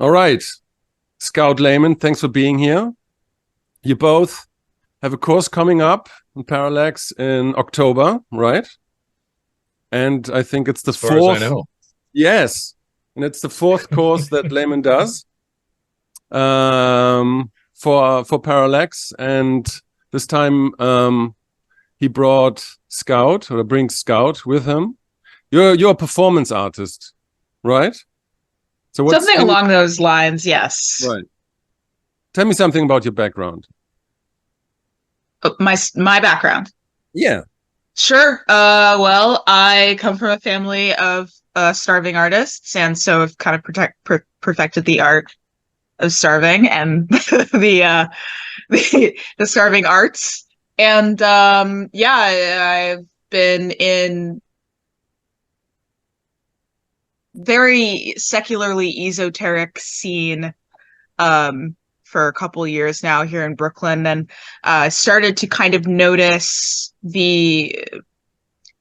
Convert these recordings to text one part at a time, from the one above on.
All right, Scout Layman, thanks for being here. You both have a course coming up in Parallax in October, right? And I think it's the As far as I fourth. know. Yes, and it's the fourth course that Layman does for Parallax, and this time he brought Scout or brings Scout with him. You're a performance artist, right? So Something along those lines, yes. Right. Tell me something about your background. My background. Yeah. Sure. Well, I come from a family of starving artists, and so I've kind of perfected the art of starving and the starving arts. And yeah, I've been in very secularly esoteric scene for a couple years now here in Brooklyn, and started to kind of notice the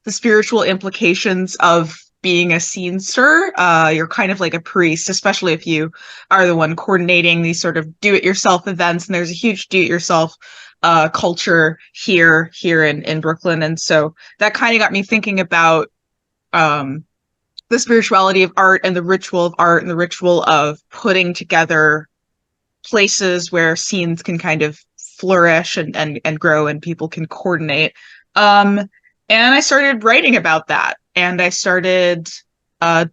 spiritual implications of being a scenester. You're kind of like a priest, especially if you are the one coordinating these sort of do-it-yourself events. And there's a huge do-it-yourself culture here in Brooklyn, and so that kind of got me thinking about the spirituality of art and the ritual of art and the ritual of putting together places where scenes can kind of flourish and grow and people can coordinate. And I started writing about that, and I started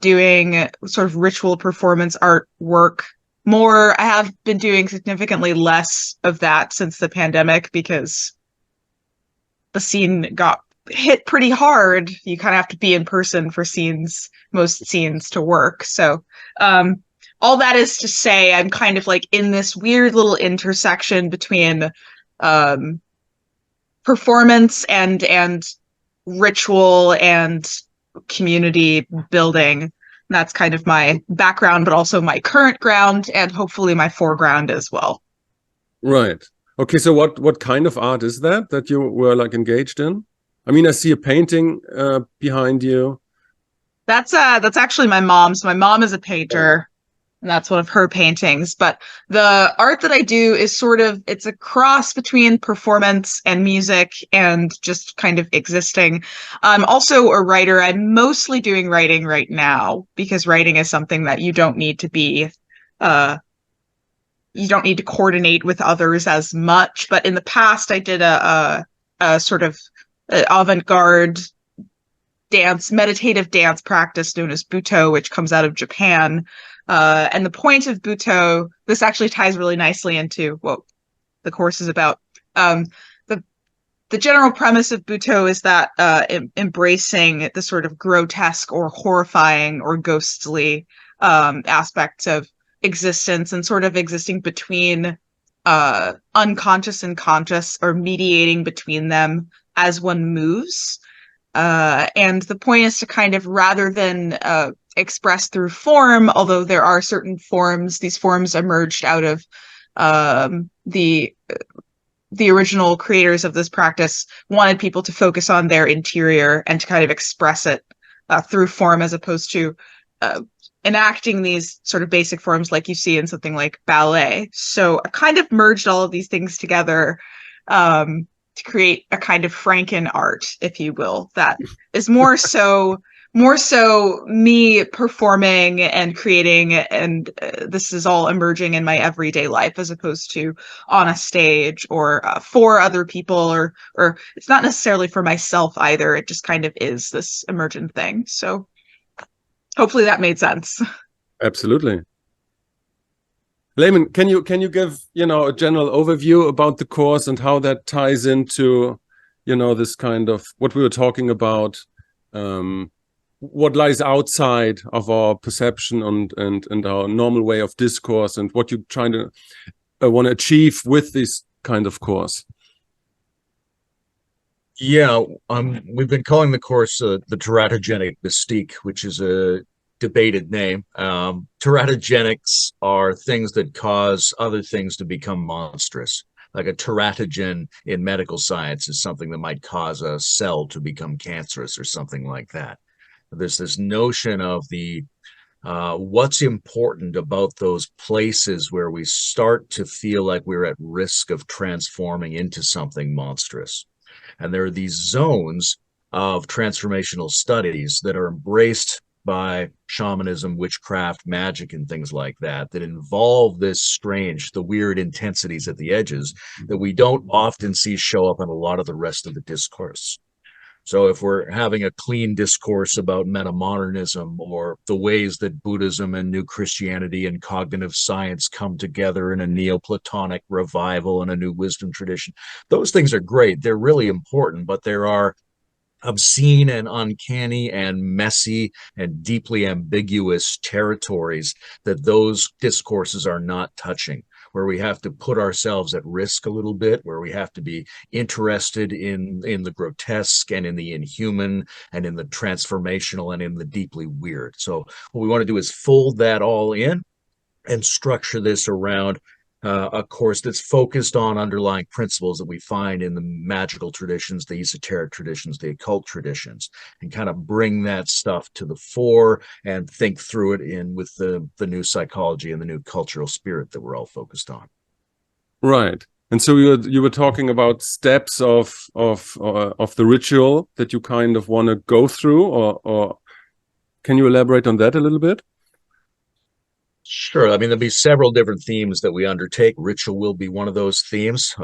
doing sort of ritual performance art work more. I have been doing significantly less of that since the pandemic because the scene got hit pretty hard. You kind of have to be in person for most scenes to work. So all that is to say, I'm kind of like in this weird little intersection between performance and ritual and community building. That's kind of my background, but also my current ground and hopefully my foreground as well. Right. Okay, so what kind of art is that you were like engaged in? I mean, I see a painting behind you. That's actually my mom's. My mom is a painter, and that's one of her paintings. But the art that I do is it's a cross between performance and music and just kind of existing. I'm also a writer. I'm mostly doing writing right now because writing is something that you don't need to coordinate with others as much. But in the past, I did a sort of avant-garde meditative dance practice known as Buto, which comes out of Japan. And the point of Buto, this actually ties really nicely into what the course is about. The general premise of Buto is that embracing the sort of grotesque or horrifying or ghostly aspects of existence and sort of existing between unconscious and conscious, or mediating between them as one moves. And the point is to kind of, rather than express through form, although there are certain forms, these forms emerged out of the original creators of this practice wanted people to focus on their interior and to kind of express it through form, as opposed to enacting these sort of basic forms like you see in something like ballet. So I kind of merged all of these things together to create a kind of Franken art, if you will, that is more so me performing and creating, and this is all emerging in my everyday life as opposed to on a stage or for other people, or it's not necessarily for myself either. It just kind of is this emergent thing. So hopefully that made sense. Absolutely. Layman, can you give, a general overview about the course and how that ties into, this kind of what we were talking about, what lies outside of our perception and our normal way of discourse, and what you're trying to want to achieve with this kind of course? Yeah, we've been calling the course the teratogenic mystique, which is a debated name. Teratogenics are things that cause other things to become monstrous. Like a teratogen in medical science is something that might cause a cell to become cancerous or something like that. There's this notion of the What's important about those places where we start to feel like we're at risk of transforming into something monstrous? And there are these zones of transformational studies that are embraced by shamanism, witchcraft, magic, and things like that, that involve this strange, the weird intensities at the edges that we don't often see show up in a lot of the rest of the discourse. So if we're having a clean discourse about metamodernism or the ways that Buddhism and New Christianity and cognitive science come together in a Neoplatonic revival and a new wisdom tradition, those things are great. They're really important, but there are obscene and uncanny and messy and deeply ambiguous territories that those discourses are not touching, where we have to put ourselves at risk a little bit, where we have to be interested in the grotesque and in the inhuman and in the transformational and in the deeply weird. So what we want to do is fold that all in and structure this around a course that's focused on underlying principles that we find in the magical traditions, the esoteric traditions, the occult traditions, and kind of bring that stuff to the fore and think through it in with the new psychology and the new cultural spirit that we're all focused on. Right. And so you were talking about steps of the ritual that you kind of want to go through, or can you elaborate on that a little bit? Sure. I mean, there'll be several different themes that we undertake. Ritual will be one of those themes.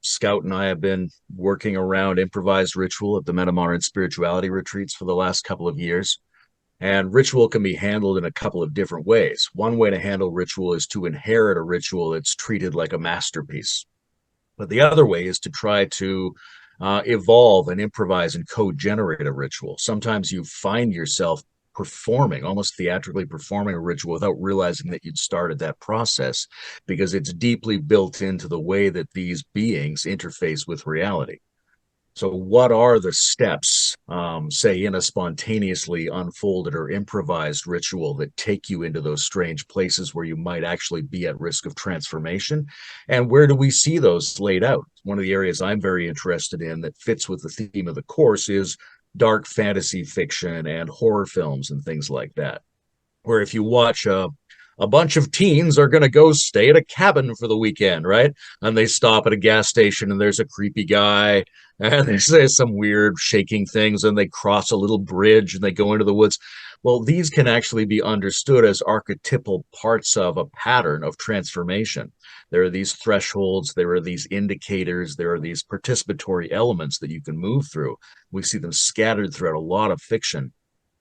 Scout and I have been working around improvised ritual at the Metamodern Spirituality retreats for the last couple of years. And ritual can be handled in a couple of different ways. One way to handle ritual is to inherit a ritual that's treated like a masterpiece. But the other way is to try to evolve and improvise and co-generate a ritual. Sometimes you find yourself performing, almost theatrically performing a ritual without realizing that you'd started that process, because it's deeply built into the way that these beings interface with reality. So what are the steps, say, in a spontaneously unfolded or improvised ritual that take you into those strange places where you might actually be at risk of transformation? And where do we see those laid out? One of the areas I'm very interested in that fits with the theme of the course is dark fantasy fiction and horror films and things like that, where if you watch a bunch of teens are going to go stay at a cabin for the weekend, right? And they stop at a gas station and there's a creepy guy and they say some weird shaking things and they cross a little bridge and they go into the woods. Well, these can actually be understood as archetypal parts of a pattern of transformation. There are these thresholds, there are these indicators, there are these participatory elements that you can move through. We see them scattered throughout a lot of fiction.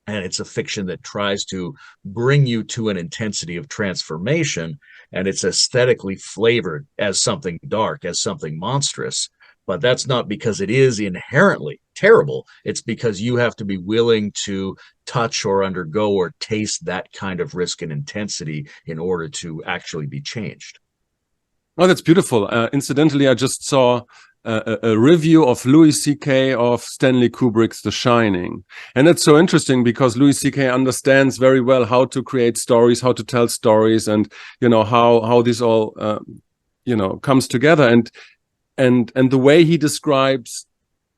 And it's a fiction that tries to bring you to an intensity of transformation, and it's aesthetically flavored as something dark, as something monstrous. But that's not because it is inherently terrible. It's because you have to be willing to touch or undergo or taste that kind of risk and intensity in order to actually be changed. Oh, that's beautiful. Incidentally, I just saw a review of Louis C.K. of Stanley Kubrick's The Shining. And it's so interesting because Louis C.K. understands very well how to create stories, how to tell stories, and, you know, how this all, comes together. And the way he describes,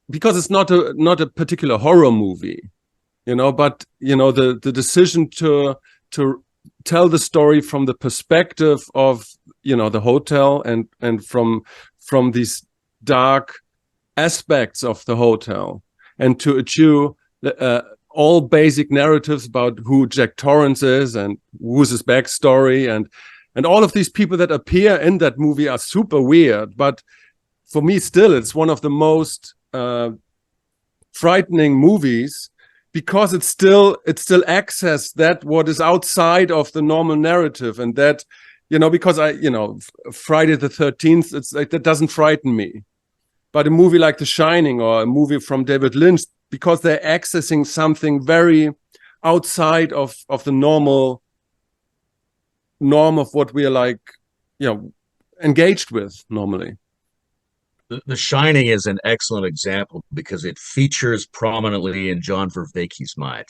because it's not a particular horror movie, but, the decision to tell the story from the perspective of, the hotel and from these dark aspects of the hotel, and to eschew all basic narratives about who Jack Torrance is and who's his backstory, and all of these people that appear in that movie are super weird. But for me, still, it's one of the most frightening movies, because it still access that what is outside of the normal narrative, and that, because Friday the 13th, it's like that doesn't frighten me. But a movie like The Shining or a movie from David Lynch, because they're accessing something very outside of the norm of what we are engaged with normally. The Shining is an excellent example because it features prominently in John Vervaeke's mind.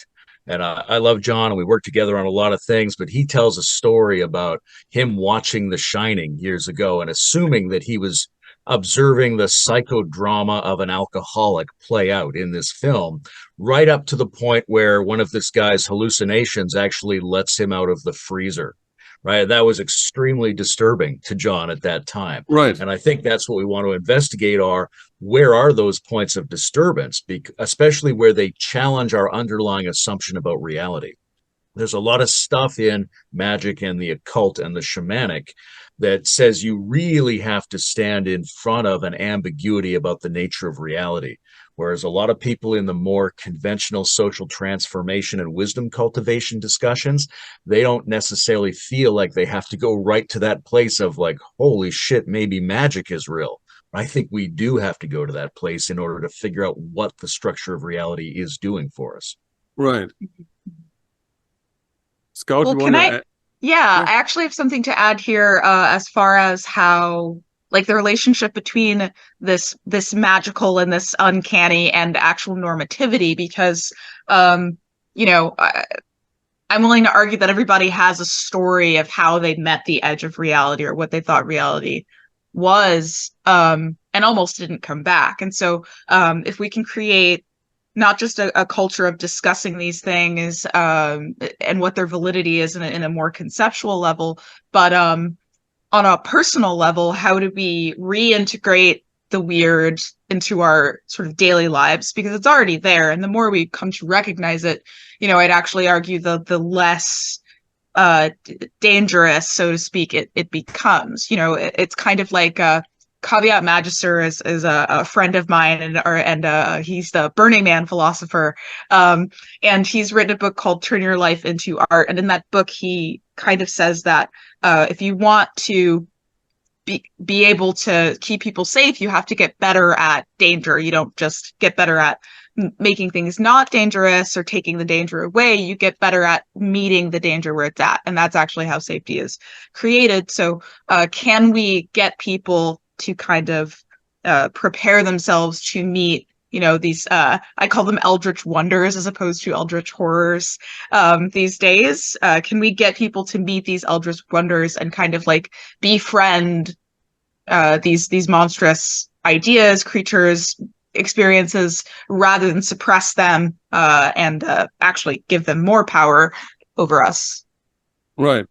And I love John, and we work together on a lot of things, but he tells a story about him watching The Shining years ago and assuming that he was observing the psychodrama of an alcoholic play out in this film, right up to the point where one of this guy's hallucinations actually lets him out of the freezer. Right. That was extremely disturbing to John at that time. Right. And I think that's what we want to investigate are where are those points of disturbance, especially where they challenge our underlying assumption about reality. There's a lot of stuff in magic and the occult and the shamanic that says you really have to stand in front of an ambiguity about the nature of reality. Whereas a lot of people in the more conventional social transformation and wisdom cultivation discussions, they don't necessarily feel like they have to go right to that place of like, holy shit, maybe magic is real. I think we do have to go to that place in order to figure out what the structure of reality is doing for us. Right. Scout, Well, you can want I? to? Yeah, Yeah. I actually have something to add here, as far as how, like, the relationship between this magical and this uncanny and actual normativity, because, you know, I'm willing to argue that everybody has a story of how they met the edge of reality or what they thought reality was, and almost didn't come back. And so, if we can create not just a culture of discussing these things, and what their validity is in a more conceptual level, but on a personal level, how do we reintegrate the weird into our sort of daily lives? Because it's already there, and the more we come to recognize it, I'd actually argue the less dangerous, so to speak, it becomes. It's kind of like Caveat Magister is a friend of mine, and he's the Burning Man philosopher, and he's written a book called Turn Your Life into Art. And in that book, he kind of says that if you want to be able to keep people safe, you have to get better at danger. You don't just get better at making things not dangerous or taking the danger away. You get better at meeting the danger where it's at, and that's actually how safety is created. So can we get people to kind of prepare themselves to meet these I call them eldritch wonders as opposed to eldritch horrors these days? Can we get people to meet these eldritch wonders and kind of like befriend these monstrous ideas, creatures, experiences, rather than suppress them and actually give them more power over us? Right.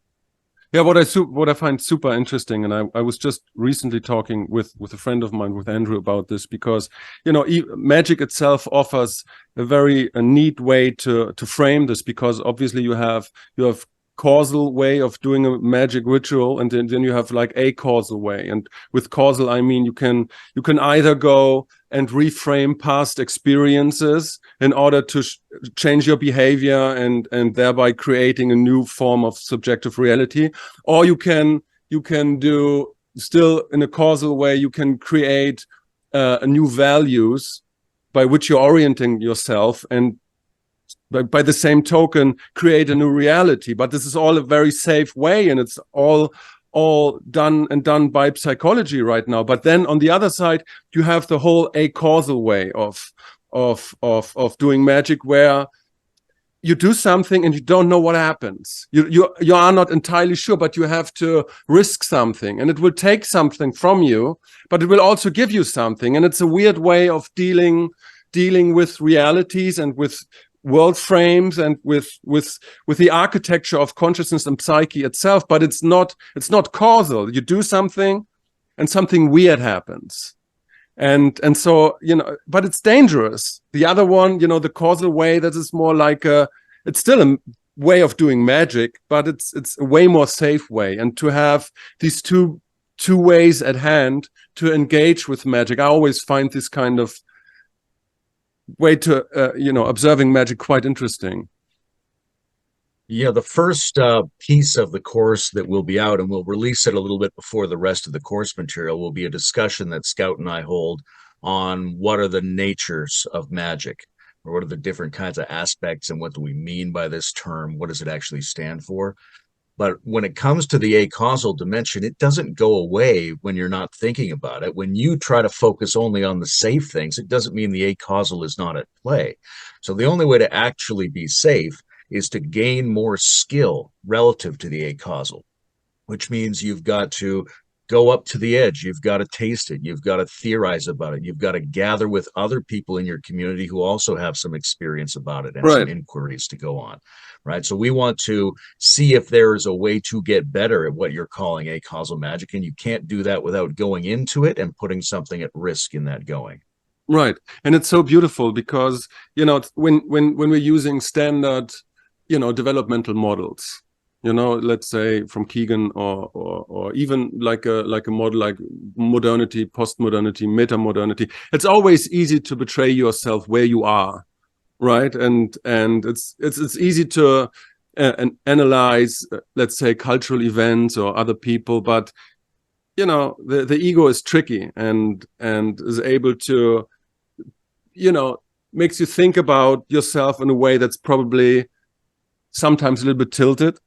Yeah, what I find super interesting, and I was just recently talking with a friend of mine, with Andrew, about this, because magic itself offers a neat way to frame this, because obviously you have causal way of doing a magic ritual, and then you have like a causal way. And with causal, I mean you can either go and reframe past experiences in order to change your behavior and thereby creating a new form of subjective reality, or you can do, still in a causal way, you can create new values by which you're orienting yourself, and by the same token create a new reality. But this is all a very safe way, and it's all done by psychology right now. But then on the other side, you have the whole a-causal way of doing magic, where you do something and you don't know what happens. You are not entirely sure, but you have to risk something, and it will take something from you, but it will also give you something. And it's a weird way of dealing with realities and with world frames and with the architecture of consciousness and psyche itself. But it's not causal. You do something and something weird happens, and so but it's dangerous. The other one, the causal way, that is more like it's still a way of doing magic, but it's a way more safe way. And to have these two ways at hand to engage with magic, I always find this kind of way to observing magic quite interesting. Yeah, the first piece of the course that will be out, and we'll release it a little bit before the rest of the course material, will be a discussion that Scout and I hold on what are the natures of magic, or what are the different kinds of aspects, and what do we mean by this term? What does it actually stand for? But when it comes to the a-causal dimension, it doesn't go away when you're not thinking about it. When you try to focus only on the safe things, it doesn't mean the a-causal is not at play. So the only way to actually be safe is to gain more skill relative to the a-causal, which means you've got to go up to the edge. You've got to taste it. You've got to theorize about it. You've got to gather with other people in your community who also have some experience about it and some inquiries to go on, right? So we want to see if there is a way to get better at what you're calling a-causal magic, and you can't do that without going into it and putting something at risk in that going. Right. And it's so beautiful because, you know, when we're using standard, you know, developmental models, you know, let's say from Keegan or even like a model like modernity, post-modernity, meta-modernity, it's always easy to betray yourself where you are, right? And it's easy to analyze, let's say, cultural events or other people, but you know, the ego is tricky and is able to, you know, makes you think about yourself in a way that's probably sometimes a little bit tilted.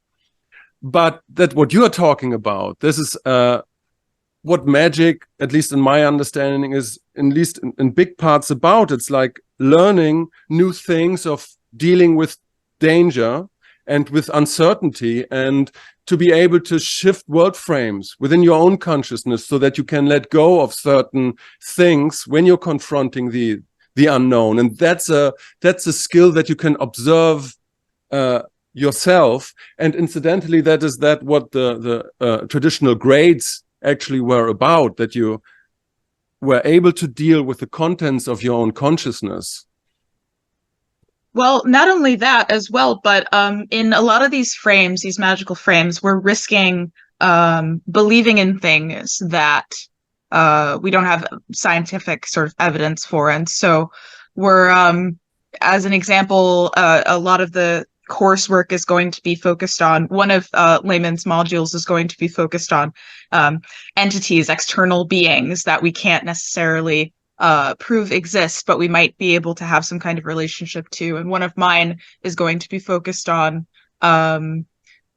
But that what you are talking about, this is what Magick, at least in my understanding, is at least in big parts about. It's like learning new things of dealing with danger and with uncertainty, and to be able to shift world frames within your own consciousness so that you can let go of certain things when you're confronting the unknown. And that's a skill that you can observe yourself. And incidentally, that is what the traditional grades actually were about, that you were able to deal with the contents of your own consciousness. Well, not only that as well, but in a lot of these frames, these magical frames, we're risking believing in things that we don't have scientific sort of evidence for. And so we're, as an example, a lot of the coursework is going to be focused on, one of Layman's modules is going to be focused on entities, external beings that we can't necessarily prove exist, but we might be able to have some kind of relationship to. And one of mine is going to be focused on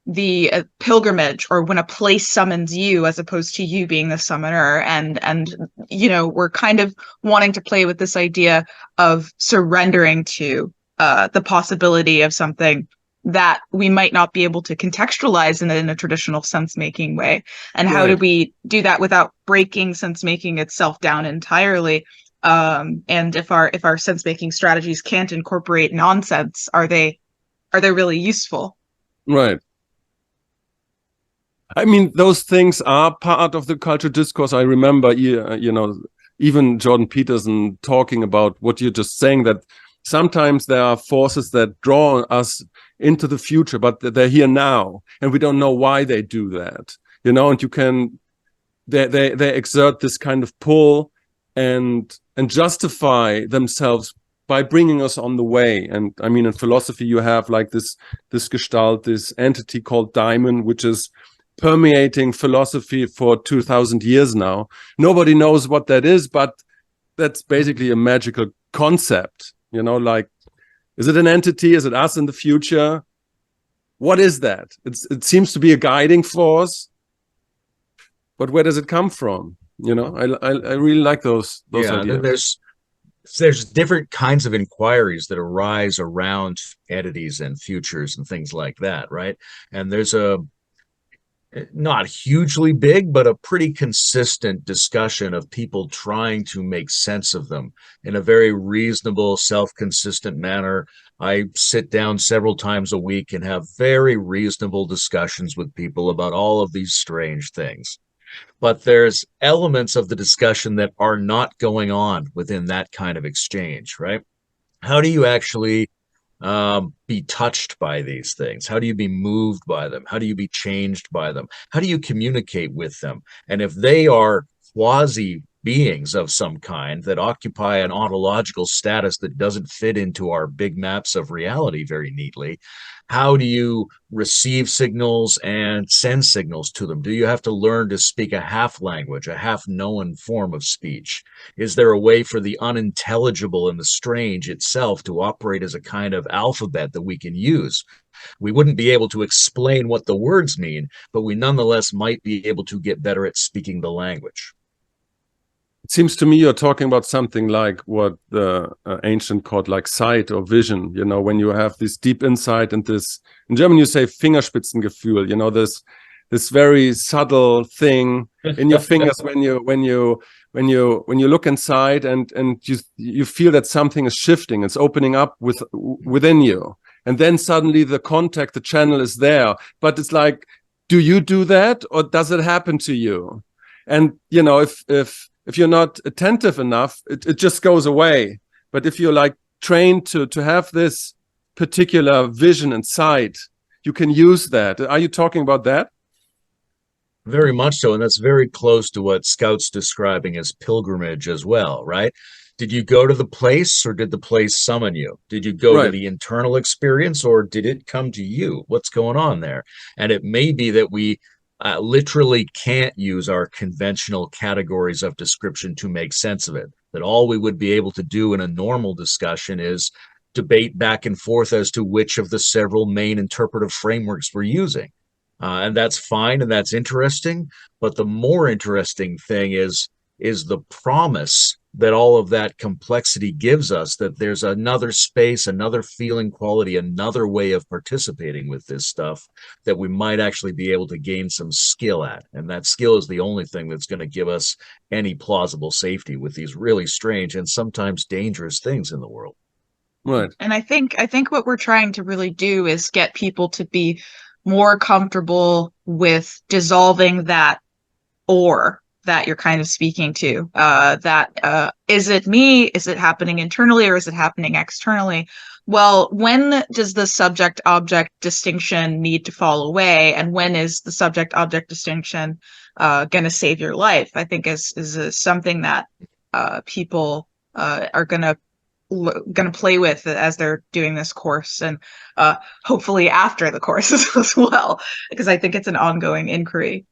the pilgrimage, or when a place summons you as opposed to you being the summoner. And you know, we're kind of wanting to play with this idea of surrendering to the possibility of something that we might not be able to contextualize in a traditional sense-making way. And how do we do that without breaking sense-making itself down entirely? And if our sense-making strategies can't incorporate nonsense, are they really useful? Right. I mean, those things are part of the cultural discourse. I remember, you know, even Jordan Peterson talking about what you're just saying, that sometimes there are forces that draw us into the future, but they're here now, and we don't know why they do that, you know. And they exert this kind of pull and justify themselves by bringing us on the way. And I mean, in philosophy, you have like this gestalt, this entity called daimon, which is permeating philosophy for 2000 years now. Nobody knows what that is, but that's basically a magical concept, you know. Like, is it an entity? Is it us in the future? What is that? It seems to be a guiding force, but where does it come from? You know, I really like those ideas. There's different kinds of inquiries that arise around entities and futures and things like that, right? And there's a not hugely big, but a pretty consistent discussion of people trying to make sense of them in a very reasonable, self-consistent manner. I sit down several times a week and have very reasonable discussions with people about all of these strange things. But there's elements of the discussion that are not going on within that kind of exchange, right? How do you actually be touched by these things? How do you be moved by them? How do you be changed by them? How do you communicate with them? And if they are quasi beings of some kind that occupy an ontological status that doesn't fit into our big maps of reality very neatly, how do you receive signals and send signals to them? Do you have to learn to speak a half language, a half known form of speech? Is there a way for the unintelligible and the strange itself to operate as a kind of alphabet that we can use? We wouldn't be able to explain what the words mean, but we nonetheless might be able to get better at speaking the language. It seems to me you're talking about something like what the ancient called like sight or vision, you know, when you have this deep insight and this, in German you say Fingerspitzengefühl, you know, this this very subtle thing in your fingers when you look inside, and you feel that something is shifting, it's opening up within you, and then suddenly the channel is there. But it's like, do you do that, or does it happen to you? And if you're not attentive enough, it just goes away. But if you're like trained to have this particular vision and sight, you can use that. Are you talking about that? Very much so. And that's very close to what Scout's describing as pilgrimage as well, right? Did you go to the place, or did the place summon you? Did you go to the internal experience, or did it come to you? What's going on there? And it may be that we literally can't use our conventional categories of description to make sense of it. That all we would be able to do in a normal discussion is debate back and forth as to which of the several main interpretive frameworks we're using. And that's fine, and that's interesting. But the more interesting thing is the promise that all of that complexity gives us, that there's another space, another feeling quality, another way of participating with this stuff that we might actually be able to gain some skill at. And that skill is the only thing that's going to give us any plausible safety with these really strange and sometimes dangerous things in the world. Right. And I think what we're trying to really do is get people to be more comfortable with dissolving that or that you're kind of speaking to. Is it me? Is it happening internally, or is it happening externally? Well, when does the subject-object distinction need to fall away, and when is the subject-object distinction going to save your life? I think is something that people are going to play with as they're doing this course, and hopefully after the course as well, because I think it's an ongoing inquiry.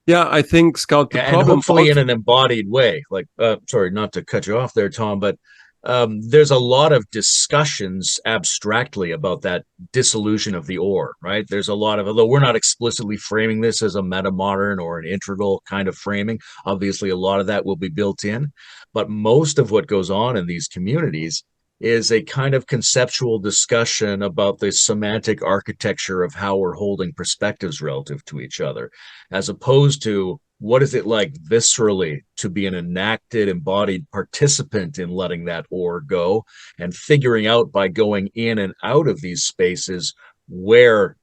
Yeah, I think, Scout, the problem, and hopefully in an embodied way. Like, sorry, not to cut you off there, Tom, but there's a lot of discussions abstractly about that dissolution of the or, right? There's a lot of, although we're not explicitly framing this as a meta-modern or an integral kind of framing, obviously a lot of that will be built in, but most of what goes on in these communities is a kind of conceptual discussion about the semantic architecture of how we're holding perspectives relative to each other, as opposed to what is it like viscerally to be an enacted, embodied participant in letting that or go, and figuring out by going in and out of these spaces where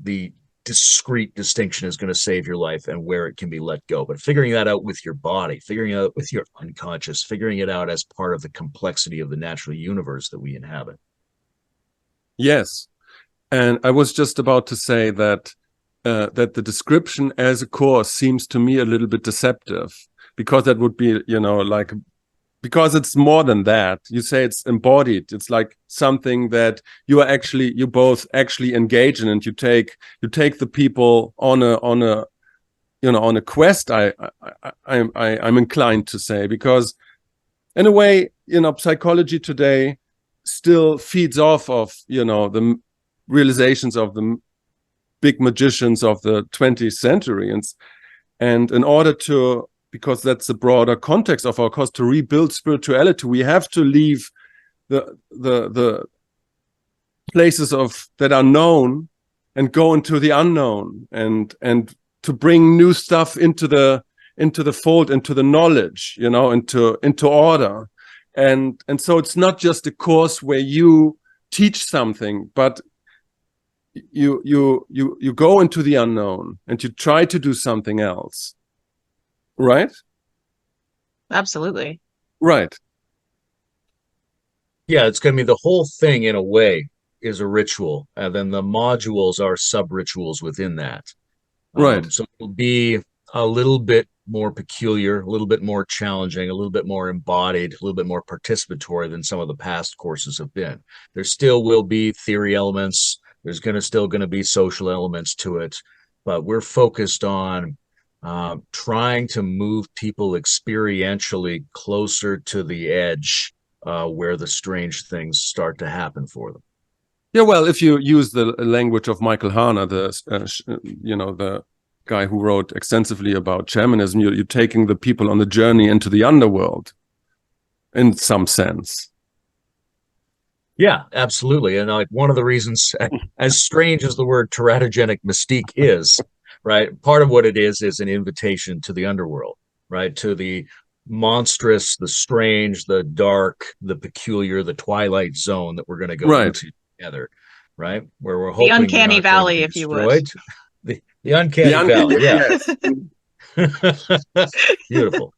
the discrete distinction is going to save your life and where it can be let go. But figuring that out with your body, figuring it out with your unconscious, figuring it out as part of the complexity of the natural universe that we inhabit. Yes. And I was just about to say that that the description as a course seems to me a little bit deceptive, because that would be, like, because it's more than that. You say it's embodied. It's like something that you both actually engage in, and you take the people on a quest. I'm inclined to say, because in a way, psychology today still feeds off of, the realizations of the big magicians of the 20th century. And in order to, because that's the broader context of our course, to rebuild spirituality, we have to leave the places that are known and go into the unknown, and to bring new stuff into the fold, into the knowledge, into order. And so it's not just a course where you teach something, but you go into the unknown and you try to do something else. Right? Absolutely. Right. Yeah, it's going to be the whole thing in a way is a ritual, and then the modules are sub-rituals within that. Right. So it'll be a little bit more peculiar, a little bit more challenging, a little bit more embodied, a little bit more participatory than some of the past courses have been. There still will be theory elements. There's still going to be social elements to it, but we're focused on trying to move people experientially closer to the edge where the strange things start to happen for them. Yeah, well, if you use the language of Michael Harner, the guy who wrote extensively about shamanism, you're taking the people on the journey into the underworld, in some sense. Yeah, absolutely. And like one of the reasons, as strange as the word teratogenic mystique is, right? Part of what it is an invitation to the underworld, right? To the monstrous, the strange, the dark, the peculiar, the twilight zone that we're going to go Right. into together, right? Where we're The hoping uncanny we're not going to valley, be if you would. destroyed. The uncanny valley, yeah. Yes. Beautiful.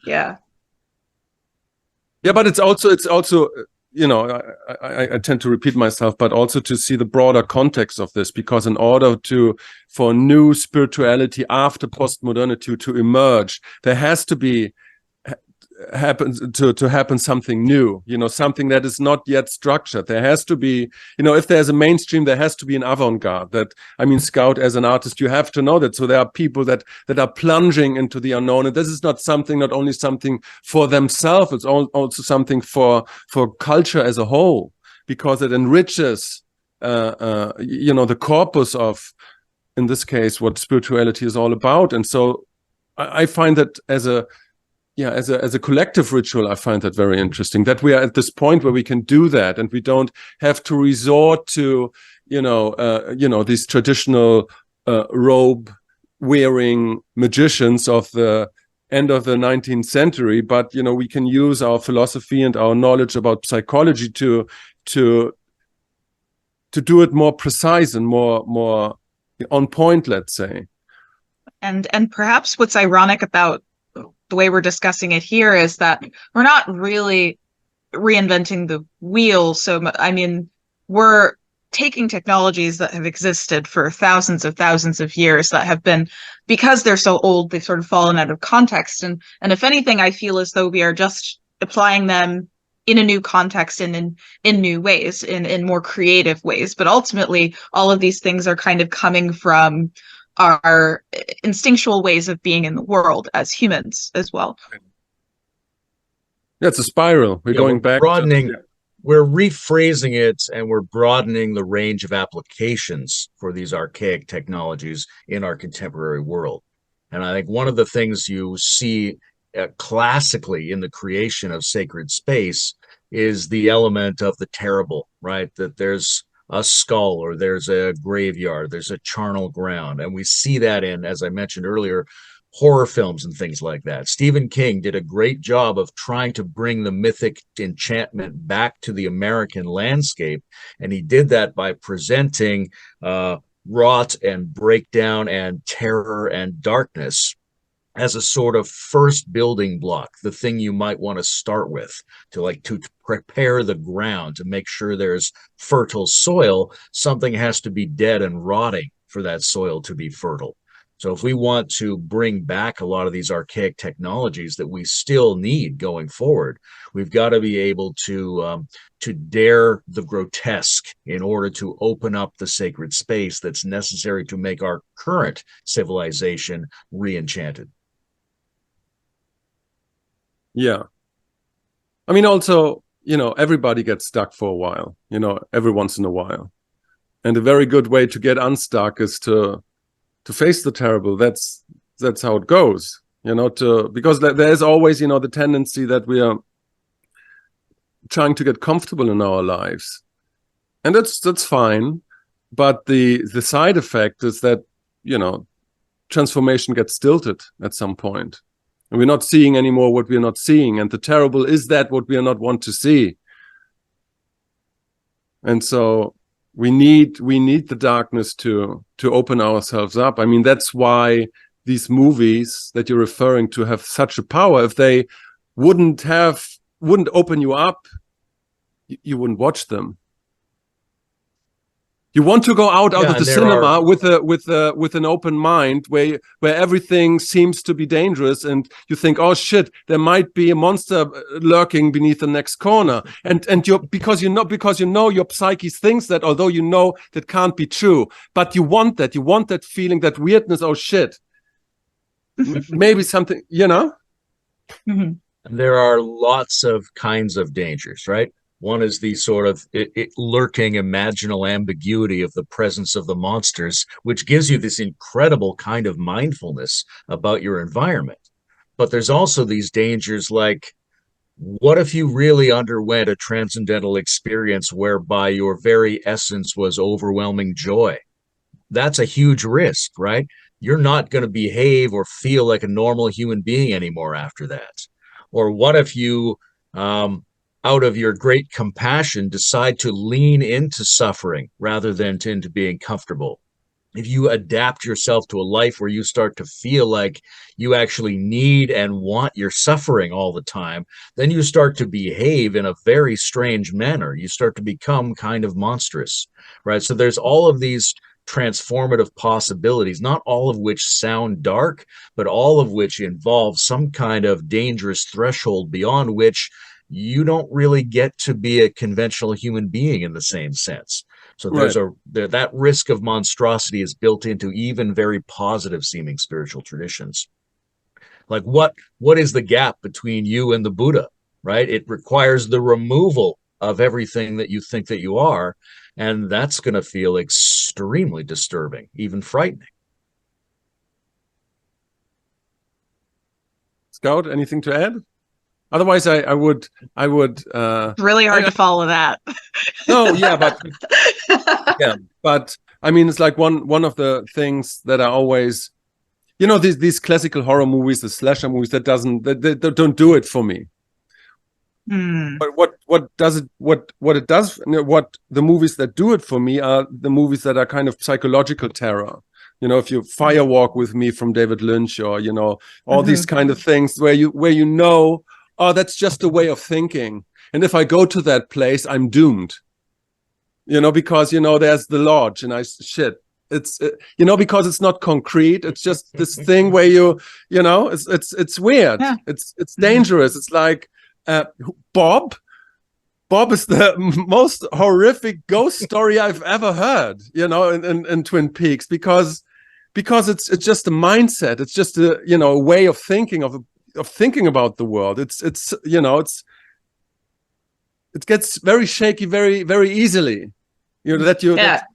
Yeah. Yeah, but it's also, you know, I tend to repeat myself, but also to see the broader context of this, because in order for new spirituality after postmodernity to emerge, there has to be happen something new, you know, something that is not yet structured. There has to be, you know, if there's a mainstream, there has to be an avant-garde. That, I mean, Scout, as an artist, you have to know that. So there are people that are plunging into the unknown, and this is not only something for themselves, it's also something for culture as a whole, because it enriches you know, the corpus of, in this case, what spirituality is all about. And so I find that as a collective ritual, I find that very interesting, that we are at this point where we can do that, and we don't have to resort to, you know, these traditional robe wearing magicians of the end of the 19th century, but, you know, we can use our philosophy and our knowledge about psychology to do it more precise and more on point, let's say. And perhaps what's ironic about the way we're discussing it here is that we're not really reinventing the wheel. So, I mean, we're taking technologies that have existed for thousands of years that have been, because they're so old, they've sort of fallen out of context. And if anything, I feel as though we are just applying them in a new context and in new ways, in more creative ways. But ultimately, all of these things are kind of coming from our instinctual ways of being in the world as humans as well. Yeah, it's a spiral. We're going back broadening. We're rephrasing it, and we're broadening the range of applications for these archaic technologies in our contemporary world. And I think one of the things you see classically in the creation of sacred space is the element of the terrible, right? That there's a skull, or there's a graveyard, there's a charnel ground. And we see that in, as I mentioned earlier, horror films and things like that. Stephen King did a great job of trying to bring the mythic enchantment back to the American landscape. And he did that by presenting rot and breakdown and terror and darkness as a sort of first building block, the thing you might want to start with to prepare the ground, to make sure there's fertile soil. Something has to be dead and rotting for that soil to be fertile. So if we want to bring back a lot of these archaic technologies that we still need going forward, we've got to be able to dare the grotesque in order to open up the sacred space that's necessary to make our current civilization re-enchanted. Yeah. I mean, also, you know, everybody gets stuck for a while, you know, every once in a while. And a very good way to get unstuck is to face the terrible. That's how it goes, you know, because there is always, you know, the tendency that we are trying to get comfortable in our lives. And that's fine. But the side effect is that, you know, transformation gets stilted at some point. And we're not seeing anymore what we're not seeing. And the terrible is that what we are not want to see. And so we need the darkness to open ourselves up. I mean, that's why these movies that you're referring to have such a power. If they wouldn't open you up, you wouldn't watch them. You want to go out of the cinema with an open mind where everything seems to be dangerous, and you think, oh shit, there might be a monster lurking beneath the next corner, and because you know your psyche thinks that, although you know that can't be true, but you want that feeling, that weirdness. Oh shit, maybe something, you know. Mm-hmm. There are lots of kinds of dangers, right? One is the sort of lurking imaginal ambiguity of the presence of the monsters, which gives you this incredible kind of mindfulness about your environment. But there's also these dangers like, what if you really underwent a transcendental experience whereby your very essence was overwhelming joy? that's a huge risk, right? You're not going to behave or feel like a normal human being anymore after that. Or what if you, out of your great compassion, decide to lean into suffering rather than into being comfortable? If you adapt yourself to a life where you start to feel like you actually need and want your suffering all the time, then you start to behave in a very strange manner. You start to become kind of monstrous, right? So there's all of these transformative possibilities, not all of which sound dark, but all of which involve some kind of dangerous threshold beyond which you don't really get to be a conventional human being in the same sense. So there's that risk of monstrosity is built into even very positive seeming spiritual traditions. Like what is the gap between you and the Buddha, right? It requires the removal of everything that you think that you are, and that's going to feel extremely disturbing, even frightening. Scout, anything to add? Otherwise, I would. Really hard to follow that. No, yeah, but I mean, it's like one of the things that I always, these classical horror movies, the slasher movies, that don't do it for me. But what the movies that do it for me are the movies that are kind of psychological terror. If you Firewalk with Me from David Lynch, or all these kind of things where oh, that's just a way of thinking. And if I go to that place, I'm doomed. Because, there's the lodge and it's, because it's not concrete. It's just this thing where it's weird. Yeah. It's dangerous. It's like Bob is the most horrific ghost story I've ever heard, in Twin Peaks, because it's just a mindset. It's just a way of thinking of thinking about the world. It gets very shaky very, very easily. I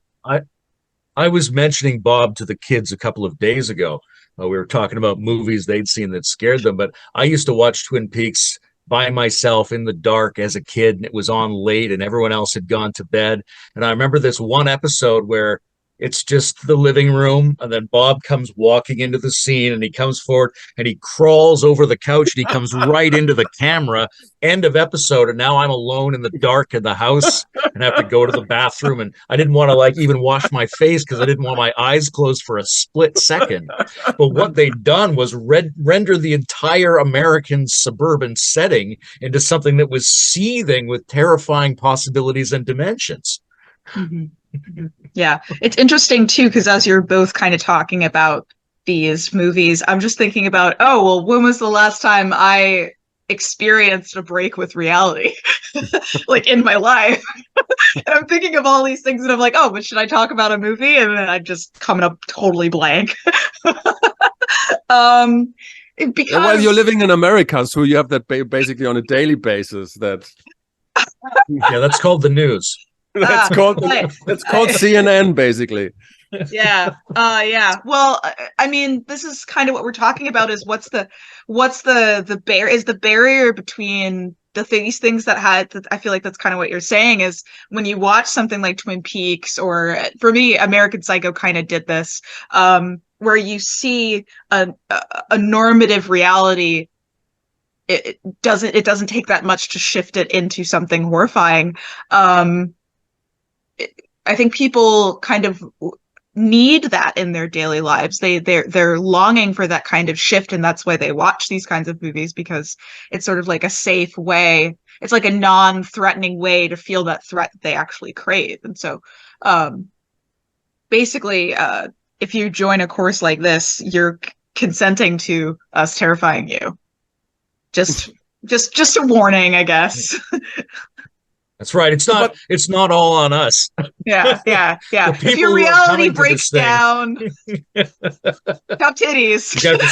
was mentioning Bob to the kids a couple of days ago. We were talking about movies they'd seen that scared them, but I used to watch Twin Peaks by myself in the dark as a kid, and it was on late and everyone else had gone to bed. And I remember this one episode where it's just the living room, and then Bob comes walking into the scene, and he comes forward and he crawls over the couch and he comes right into the camera. End of episode. And now I'm alone in the dark in the house and have to go to the bathroom. And I didn't want to even wash my face because I didn't want my eyes closed for a split second. But what they'd done was render the entire American suburban setting into something that was seething with terrifying possibilities and dimensions. Yeah, it's interesting too, because as you're both kind of talking about these movies, I'm just thinking about, when was the last time I experienced a break with reality, like in my life? And I'm thinking of all these things, and I'm like, but should I talk about a movie? And then I'm just coming up totally blank. Because you're living in America, so you have that basically on a daily basis. That's called the news. That's called CNN, basically. Yeah. Well, I mean, this is kind of what we're talking about, is what's the barrier between these things that I feel like that's kind of what you're saying, is when you watch something like Twin Peaks, or for me, American Psycho kind of did this, where you see a normative reality. It doesn't take that much to shift it into something horrifying. I think people kind of need that in their daily lives. They're longing for that kind of shift, and that's why they watch these kinds of movies, because it's sort of like a safe way. It's like a non-threatening way to feel that threat that they actually crave. And so, basically, if you join a course like this, you're consenting to us terrifying you. Just a warning, I guess. That's right. It's not all on us. Yeah. If your reality breaks down, top titties. You got to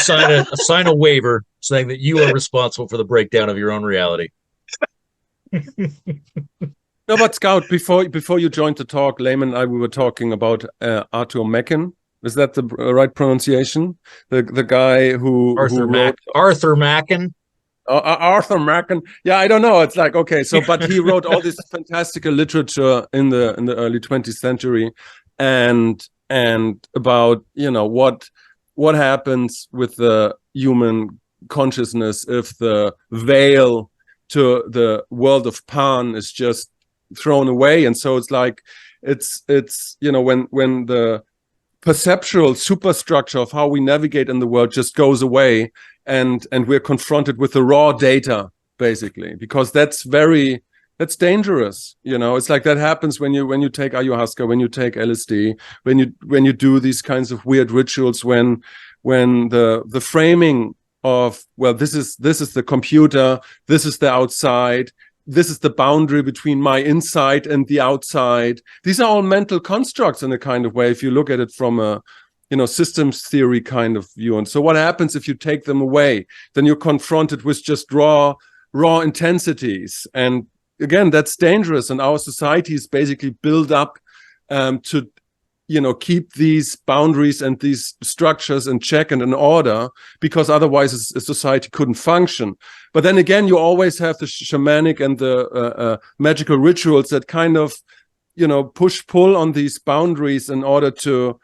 sign a waiver saying that you are responsible for the breakdown of your own reality. No, but Scout, before you joined the talk, Layman and I, we were talking about Arthur Machen. Is that the right pronunciation? The guy who wrote Arthur Machen. Arthur Machen. Yeah, I don't know. It's like, okay, but he wrote all this fantastical literature in the early 20th century, and and about, you know, what happens with the human consciousness if the veil to the world of Pan is just thrown away. And so it's like it's you know, when the perceptual superstructure of how we navigate in the world just goes away, and we're confronted with the raw data, basically, because that's dangerous. You know, it's like that happens when you take ayahuasca, when you take LSD, when you do these kinds of weird rituals, when the framing of, well, this is the computer, this is the outside, this is the boundary between my inside and the outside. These are all mental constructs in a kind of way, if you look at it from a, you know, systems theory kind of view. And so what happens if you take them away? Then you're confronted with just raw intensities. And again, that's dangerous. And our society is basically built up to, you know, keep these boundaries and these structures in check and in order, because otherwise a society couldn't function. But then again, you always have the shamanic and the magical rituals that kind of, you know, pull on these boundaries in order to,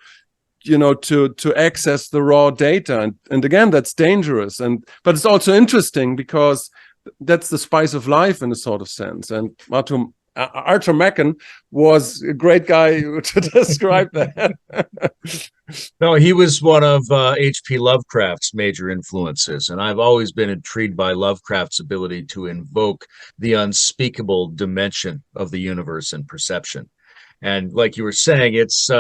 you know, to access the raw data. And again, that's dangerous. But it's also interesting because that's the spice of life in a sort of sense. And Arthur Machen was a great guy to describe that. No, he was one of H.P. Lovecraft's major influences, and I've always been intrigued by Lovecraft's ability to invoke the unspeakable dimension of the universe and perception. And like you were saying, it's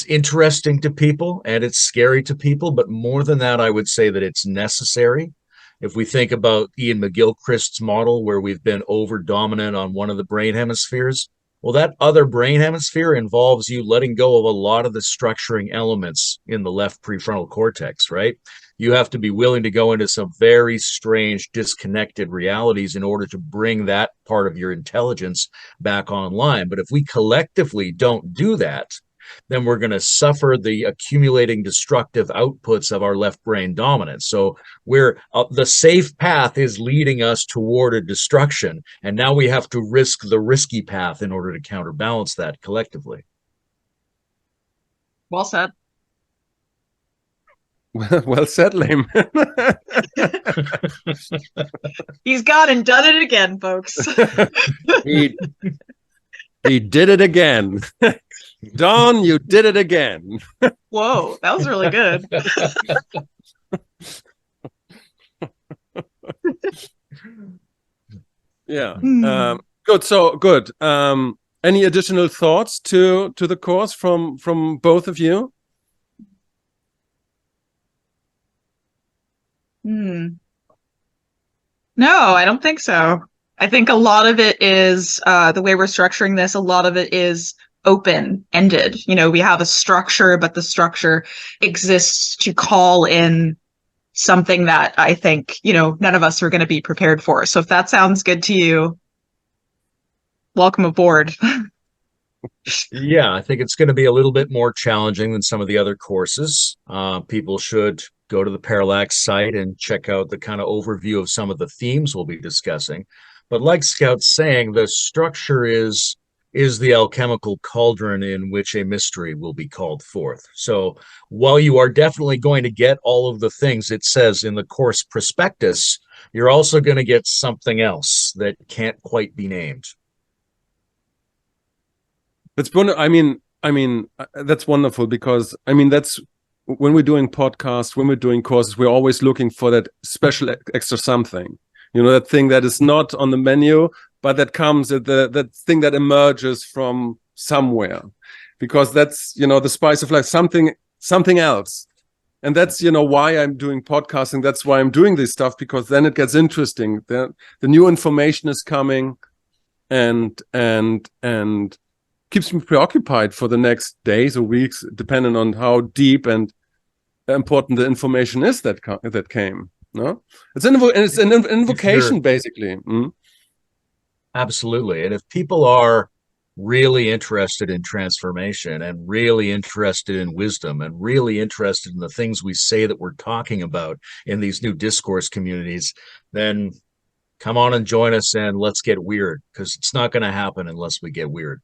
interesting to people and it's scary to people, but more than that, I would say that it's necessary. If we think about Ian McGilchrist's model, where we've been over dominant on one of the brain hemispheres, well, that other brain hemisphere involves you letting go of a lot of the structuring elements in the left prefrontal cortex, right? You have to be willing to go into some very strange, disconnected realities in order to bring that part of your intelligence back online. But if we collectively don't do that, then we're going to suffer the accumulating destructive outputs of our left brain dominance. So the safe path is leading us toward a destruction, and now we have to risk the risky path in order to counterbalance that collectively. Well said. Well said, Layman. He's gone and done it again, folks. He did it again. Don, you did it again. Whoa, that was really good. Yeah. Good. So good. Any additional thoughts to the course from both of you? No, I don't think so. I think a lot of it is the way we're structuring this. A lot of it is open-ended. You know, we have a structure, but the structure exists to call in something that I think, you know, none of us are going to be prepared for. So if that sounds good to you, welcome aboard. Yeah, I think it's going to be a little bit more challenging than some of the other courses. People should go to the Parallax site and check out the kind of overview of some of the themes we'll be discussing. But like Scout's saying, the structure is the alchemical cauldron in which a mystery will be called forth. So while you are definitely going to get all of the things it says in the course prospectus, you're also going to get something else that can't quite be named. That's that's wonderful, because that's when we're doing podcasts, when we're doing courses, we're always looking for that special extra something. You know, that thing that is not on the menu, but that comes at that thing that emerges from somewhere, because that's, you know, the spice of life, something else. And that's, you know, why I'm doing podcasting. That's why I'm doing this stuff, because then it gets interesting. The new information is coming, and keeps me preoccupied for the next days or weeks, depending on how deep and important the information is that came. No, it's an invocation, basically. Absolutely. And if people are really interested in transformation and really interested in wisdom and really interested in the things we say that we're talking about in these new discourse communities, then come on and join us and let's get weird, because it's not going to happen unless we get weird.